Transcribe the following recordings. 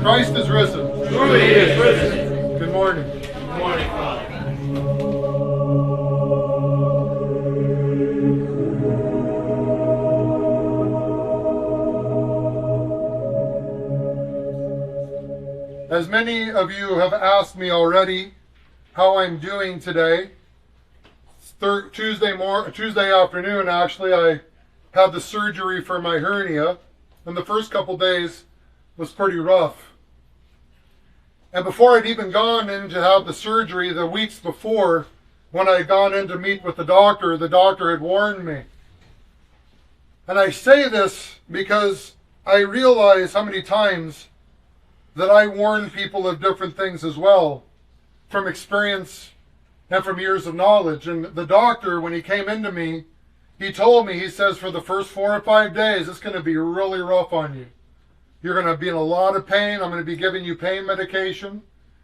Christ is risen. Truly he is risen. Good morning. Good morning, Father. As many of you have asked me already how I'm doing today, Tuesday afternoon actually, I had the surgery for my hernia, and the first couple days was pretty rough. And before I'd even gone in to have the surgery, the weeks before, when I had gone in to meet with the doctor had warned me. And I say this because I realize how many times that I warn people of different things as well, from experience and from years of knowledge. And the doctor, when he came into me, he told me, he says, for the first 4 or 5 days, it's going to be really rough on you. You're going to be in a lot of pain. I'm going to be giving you pain medication.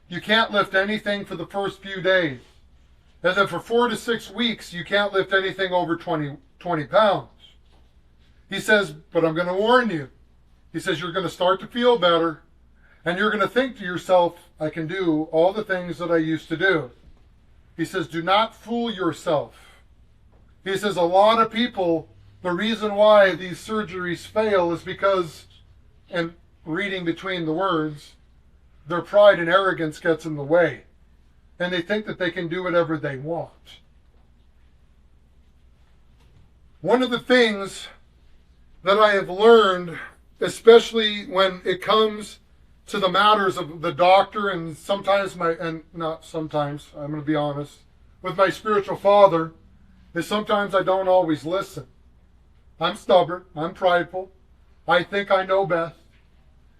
You can't lift anything for the first few days. And then for 4 to 6 weeks, you can't lift anything over 20 pounds. He says, but I'm going to warn you. He says, you're going to start to feel better. And you're going to think to yourself, I can do all the things that I used to do. He says, do not fool yourself. He says, a lot of people, the reason why these surgeries fail is because, and reading between the words, their pride and arrogance gets in the way. And they think that they can do whatever they want. One of the things that I have learned, especially when it comes to the matters of the doctor, and sometimes I'm going to be honest, with my spiritual father, is sometimes I don't always listen. I'm stubborn, I'm prideful, I think I know best,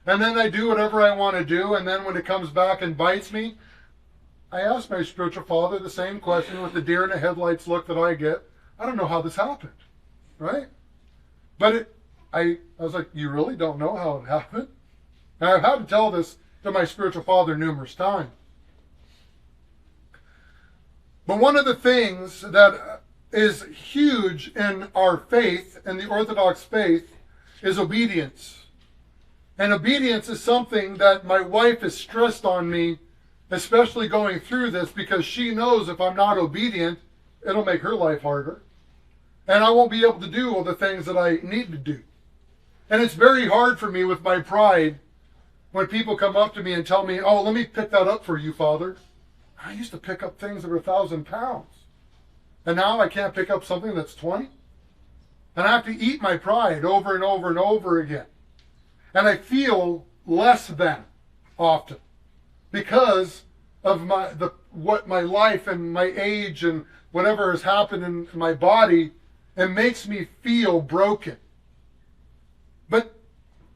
and then I do whatever I want to do, and then when it comes back and bites me, I ask my spiritual father the same question with the deer in the headlights look that I get. I don't know how this happened, right? But I was like, you really don't know how it happened? And I've had to tell this to my spiritual father numerous times. But one of the things that is huge in our faith, in the Orthodox faith, is obedience. And obedience is something that my wife has stressed on me, especially going through this, because she knows if I'm not obedient, it'll make her life harder. And I won't be able to do all the things that I need to do. And it's very hard for me with my pride when people come up to me and tell me, oh, let me pick that up for you, Father. I used to pick up things that were 1,000 pounds. And now I can't pick up something that's 20? And I have to eat my pride over and over and over again. And I feel less than often because of what my life and my age and whatever has happened in my body. It makes me feel broken. But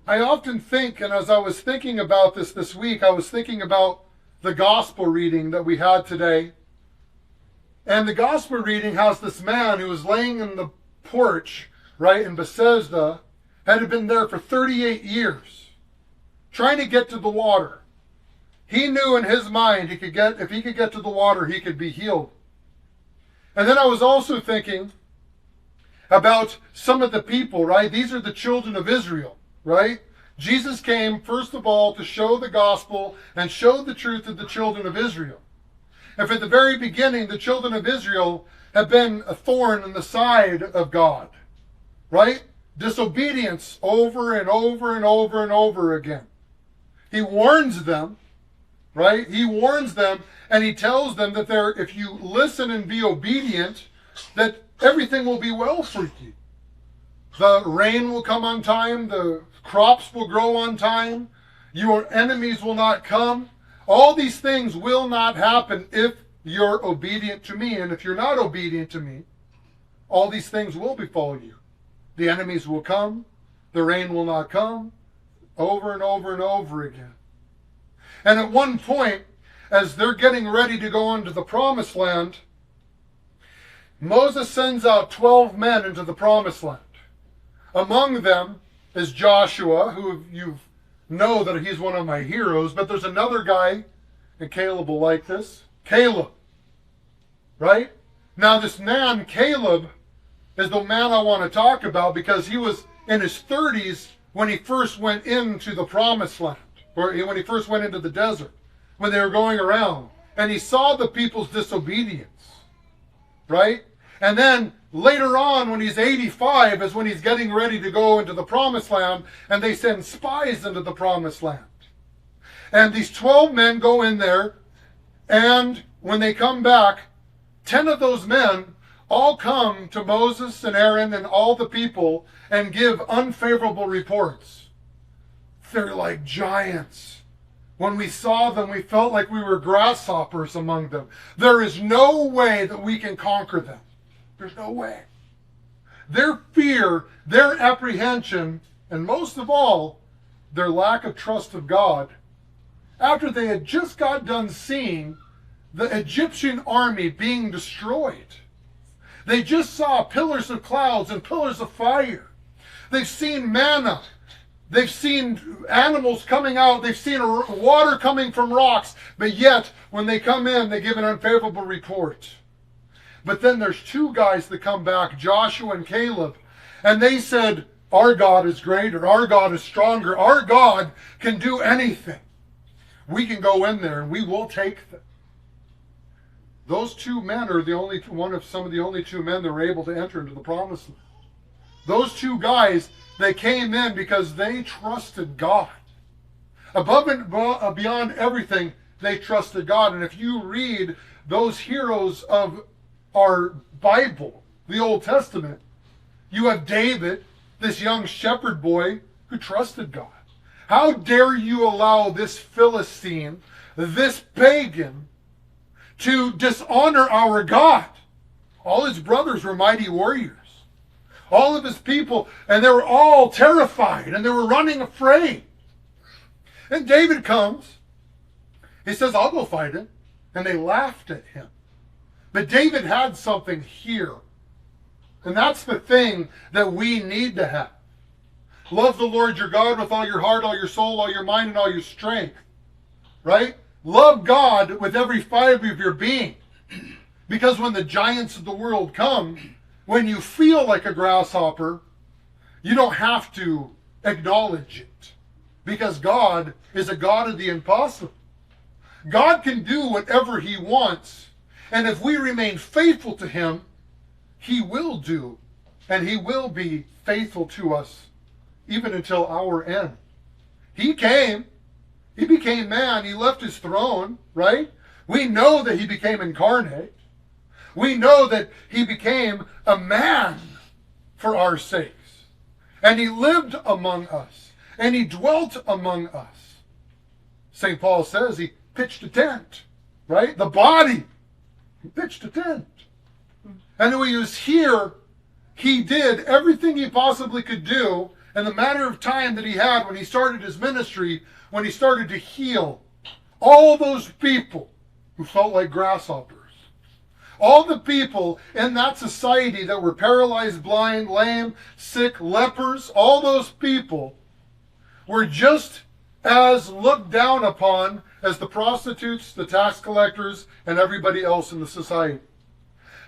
I often think, and as I was thinking about this week, I was thinking about the gospel reading that we had today. And the gospel reading has this man who was laying in the porch, right, in Bethesda, had been there for 38 years, trying to get to the water. He knew in his mind if he could get to the water, he could be healed. And then I was also thinking about some of the people, right? These are the children of Israel. Right? Jesus came, first of all, to show the gospel and show the truth to the children of Israel. And from the very beginning, the children of Israel have been a thorn in the side of God. Right? Disobedience over and over and over and over again. He warns them, right? He warns them, and he tells them that if you listen and be obedient, that everything will be well for you. The rain will come on time, the crops will grow on time, your enemies will not come. All these things will not happen if you're obedient to me. And if you're not obedient to me, all these things will befall you. The enemies will come, the rain will not come, over and over and over again. And at one point, as they're getting ready to go into the promised land, Moses sends out 12 men into the promised land. Among them is Joshua, who you know that he's one of my heroes, but there's another guy, and Caleb will like this, Caleb, right? Now this man, Caleb, is the man I want to talk about because he was in his 30s when he first went into the promised land. or when he first went into the desert, when they were going around, and he saw the people's disobedience, right? And then later on, when he's 85, is when he's getting ready to go into the promised land, and they send spies into the promised land. And these 12 men go in there, and when they come back, 10 of those men all come to Moses and Aaron and all the people and give unfavorable reports. They're like giants. When we saw them, we felt like we were grasshoppers among them. There is no way that we can conquer them. There's no way. Their fear, their apprehension, and most of all, their lack of trust of God, after they had just got done seeing the Egyptian army being destroyed. They just saw pillars of clouds and pillars of fire. They've seen manna. They've seen animals coming out. They've seen water coming from rocks. But yet, when they come in, they give an unfavorable report. But then there's two guys that come back, Joshua and Caleb. And they said, our God is greater. Our God is stronger. Our God can do anything. We can go in there and we will take them. Those two men are some of the only two men that were able to enter into the promised land. Those two guys, they came in because they trusted God. Above and beyond everything, they trusted God. And if you read those heroes of our Bible, the Old Testament, you have David, this young shepherd boy who trusted God. How dare you allow this Philistine, this pagan, to dishonor our God? All his brothers were mighty warriors. All of his people, and they were all terrified, and they were running afraid. And David comes. He says, I'll go fight him. And they laughed at him. But David had something here. And that's the thing that we need to have. Love the Lord your God with all your heart, all your soul, all your mind, and all your strength. Right? Love God with every fiber of your being. Because when the giants of the world come, when you feel like a grasshopper, you don't have to acknowledge it. Because God is a God of the impossible. God can do whatever he wants. And if we remain faithful to him, he will do. And he will be faithful to us even until our end. He came. He became man. He left his throne, right? We know that he became incarnate. We know that he became a man for our sakes. And he lived among us. And he dwelt among us. St. Paul says he pitched a tent, right? The body. He pitched a tent. And when he was here, he did everything he possibly could do in the matter of time that he had when he started his ministry, when he started to heal all those people who felt like grasshoppers. All the people in that society that were paralyzed, blind, lame, sick, lepers, all those people were just as looked down upon as the prostitutes, the tax collectors, and everybody else in the society.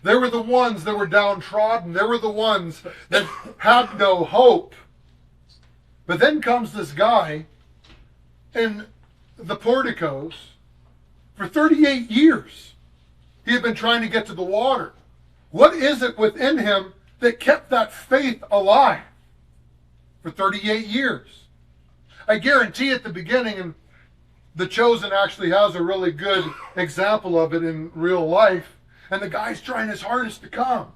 They were the ones that were downtrodden. They were the ones that had no hope. But then comes this guy in the porticos. For 38 years, he had been trying to get to the water. What is it within him that kept that faith alive for 38 years? I guarantee at the beginning, and The Chosen actually has a really good example of it in real life, and the guy's trying his hardest to come.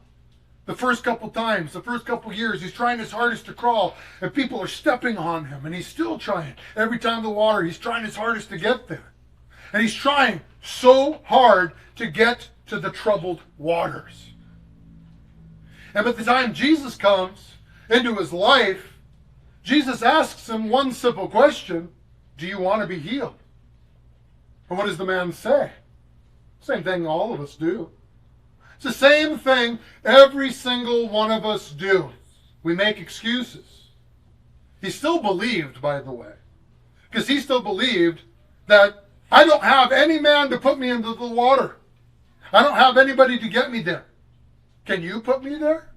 The first couple times, the first couple years, he's trying his hardest to crawl, and people are stepping on him, and he's still trying. Every time the water, he's trying his hardest to get there. And he's trying so hard to get to the troubled waters. And by the time Jesus comes into his life, Jesus asks him one simple question: do you want to be healed? And what does the man say? Same thing all of us do. It's the same thing every single one of us do. We make excuses. He still believed, by the way, because he still believed that I don't have any man to put me into the water. I don't have anybody to get me there. Can you put me there?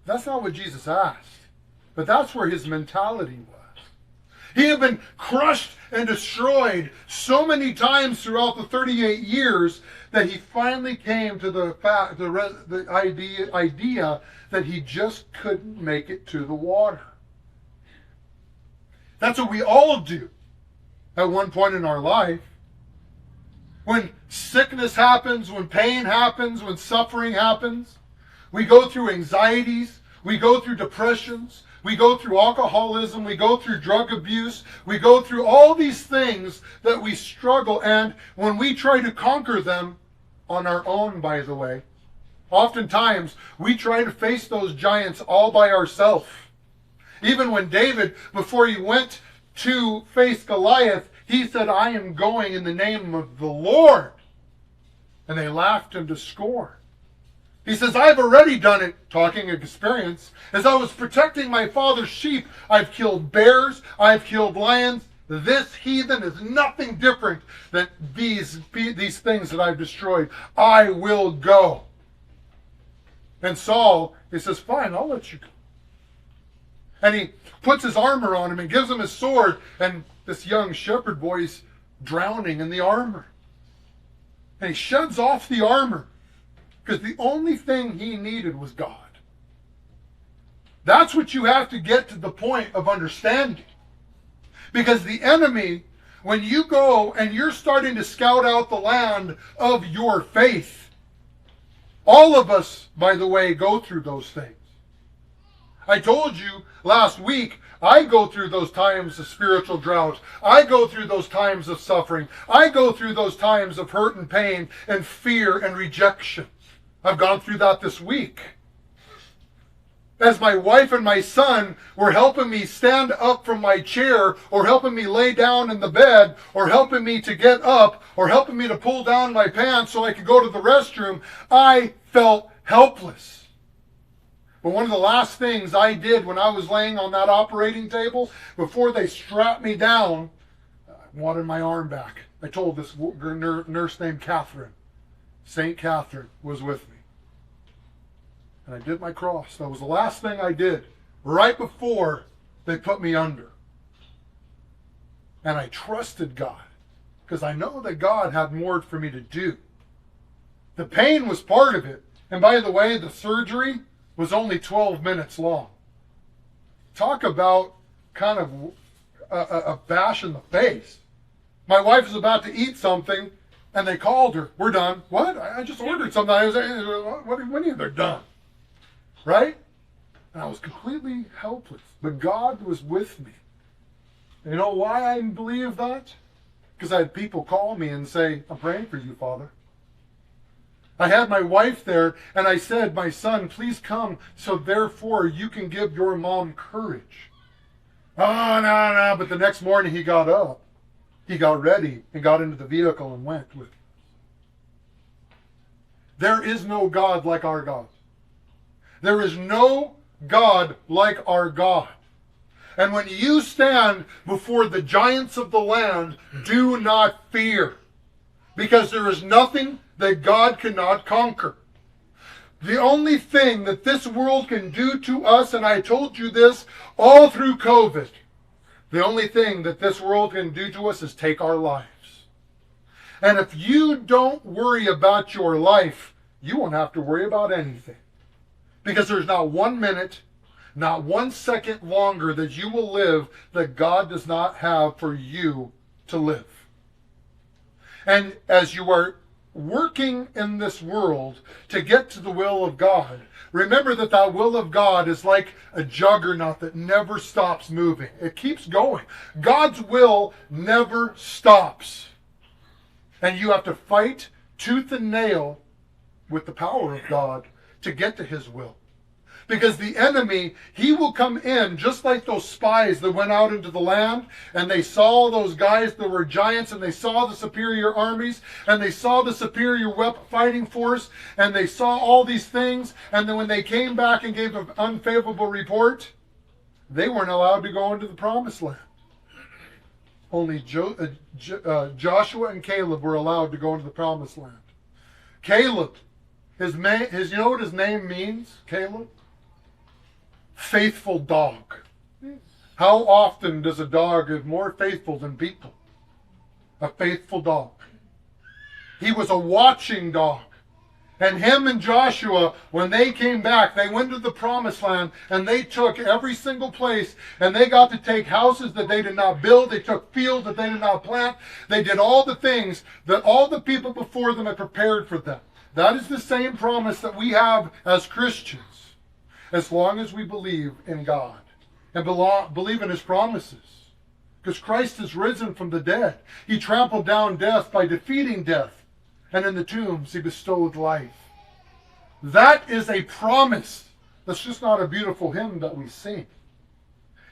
That's not what Jesus asked. But that's where his mentality was. He had been crushed and destroyed so many times throughout the 38 years that he finally came to the idea that he just couldn't make it to the water. That's what we all do at one point in our life. When sickness happens, when pain happens, when suffering happens, we go through anxieties, we go through depressions, we go through alcoholism, we go through drug abuse, we go through all these things that we struggle, and when we try to conquer them on our own, by the way, oftentimes we try to face those giants all by ourselves. Even when David, before he went to face Goliath, he said, I am going in the name of the Lord. And they laughed him to scorn. He says, I've already done it, talking of experience. As I was protecting my father's sheep, I've killed bears, I've killed lions. This heathen is nothing different than these things that I've destroyed. I will go. And Saul, he says, fine, I'll let you go. And he puts his armor on him and gives him his sword. And this young shepherd boy's drowning in the armor. And he sheds off the armor because the only thing he needed was God. That's what you have to get to the point of understanding. Because the enemy, when you go and you're starting to scout out the land of your faith, all of us, by the way, go through those things. I told you last week, I go through those times of spiritual drought. I go through those times of suffering. I go through those times of hurt and pain and fear and rejection. I've gone through that this week. As my wife and my son were helping me stand up from my chair, or helping me lay down in the bed, or helping me to get up, or helping me to pull down my pants so I could go to the restroom, I felt helpless. But one of the last things I did when I was laying on that operating table, before they strapped me down, I wanted my arm back. I told this nurse named Catherine. St. Catherine was with me. And I did my cross. That was the last thing I did right before they put me under. And I trusted God, because I know that God had more for me to do. The pain was part of it. And by the way, the surgery was only 12 minutes long. Talk about kind of a bash in the face. My wife was about to eat something, and they called her. We're done. What? I just ordered something. I was, what do you mean they're done? Right? And I was completely helpless. But God was with me. And you know why I believe that? Because I had people call me and say, I'm praying for you, Father. I had my wife there, and I said, my son, please come, so therefore you can give your mom courage. Oh, no. But the next morning he got up. He got ready and got into the vehicle and went with me. There is no God like our God. There is no God like our God. And when you stand before the giants of the land, do not fear. Because there is nothing that God cannot conquer. The only thing that this world can do to us, and I told you this all through COVID, the only thing that this world can do to us is take our lives. And if you don't worry about your life, you won't have to worry about anything. Because there's not 1 minute, not 1 second longer that you will live that God does not have for you to live. And as you are working in this world to get to the will of God, remember that that will of God is like a juggernaut that never stops moving. It keeps going. God's will never stops. And you have to fight tooth and nail with the power of God to get to his will. Because the enemy, he will come in just like those spies that went out into the land and they saw those guys that were giants, and they saw the superior armies, and they saw the superior fighting force, and they saw all these things, and then when they came back and gave an unfavorable report, they weren't allowed to go into the promised land. Only Joshua and Caleb were allowed to go into the promised land. Caleb, you know what his name means, Caleb? Faithful dog. How often does a dog is more faithful than people? A faithful dog. He was a watching dog. And him and Joshua, when they came back, they went to the promised land and they took every single place, and they got to take houses that they did not build. They took fields that they did not plant. They did all the things that all the people before them had prepared for them. That is the same promise that we have as Christians, as long as we believe in God and believe in his promises. Because Christ is risen from the dead. He trampled down death by defeating death. And in the tombs, he bestowed life. That is a promise. That's just not a beautiful hymn that we sing.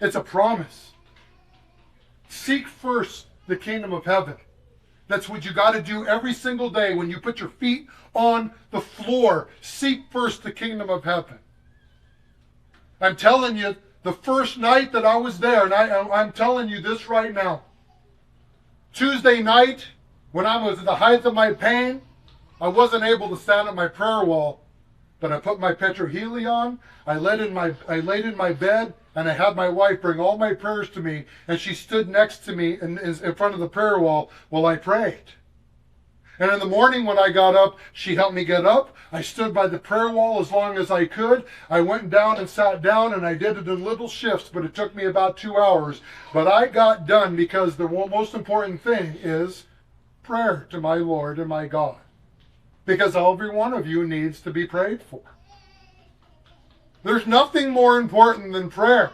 It's a promise. Seek first the kingdom of heaven. That's what you got to do every single day when you put your feet on the floor. Seek first the kingdom of heaven. I'm telling you, the first night that I was there, and I'm telling you this right now, Tuesday night, when I was at the height of my pain, I wasn't able to stand at my prayer wall, but I put my Petroheli on, I laid in my bed, and I had my wife bring all my prayers to me, and she stood next to me in front of the prayer wall while I prayed. And in the morning when I got up, she helped me get up. I stood by the prayer wall as long as I could. I went down and sat down, and I did it in little shifts, but it took me about 2 hours. But I got done because the most important thing is prayer to my Lord and my God. Because every one of you needs to be prayed for. There's nothing more important than prayer.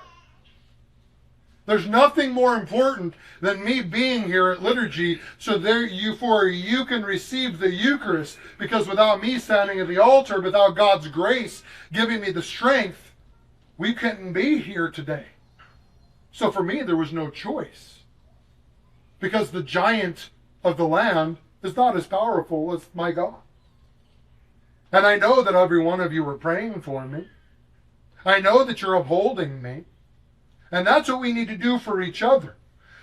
There's nothing more important than me being here at Liturgy so you can receive the Eucharist. Because without me standing at the altar, without God's grace giving me the strength, we couldn't be here today. So for me, there was no choice. Because the giant of the land is not as powerful as my God. And I know that every one of you are praying for me. I know that you're upholding me. And that's what we need to do for each other.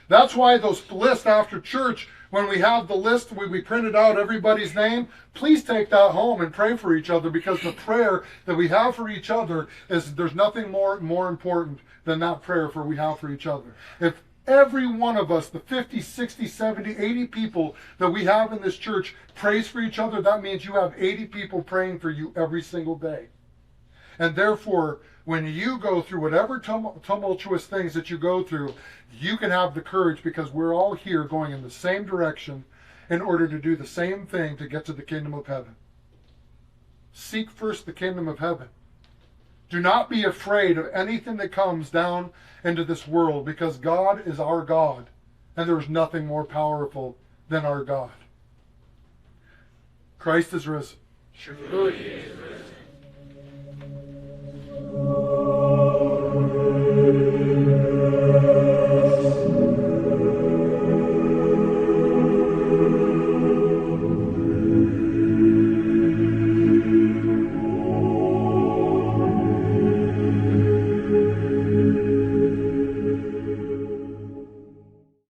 That's why those lists after church, when we have the list, we printed out everybody's name, please take that home and pray for each other, because the prayer that we have for each other is, there's nothing more important than that prayer we have for each other. If every one of us, the 50, 60, 70, 80 people that we have in this church prays for each other, that means you have 80 people praying for you every single day. And therefore, when you go through whatever tumultuous things that you go through, you can have the courage, because we're all here going in the same direction in order to do the same thing to get to the kingdom of heaven. Seek first the kingdom of heaven. Do not be afraid of anything that comes down into this world, because God is our God, and there is nothing more powerful than our God. Christ is risen. Surely he is risen.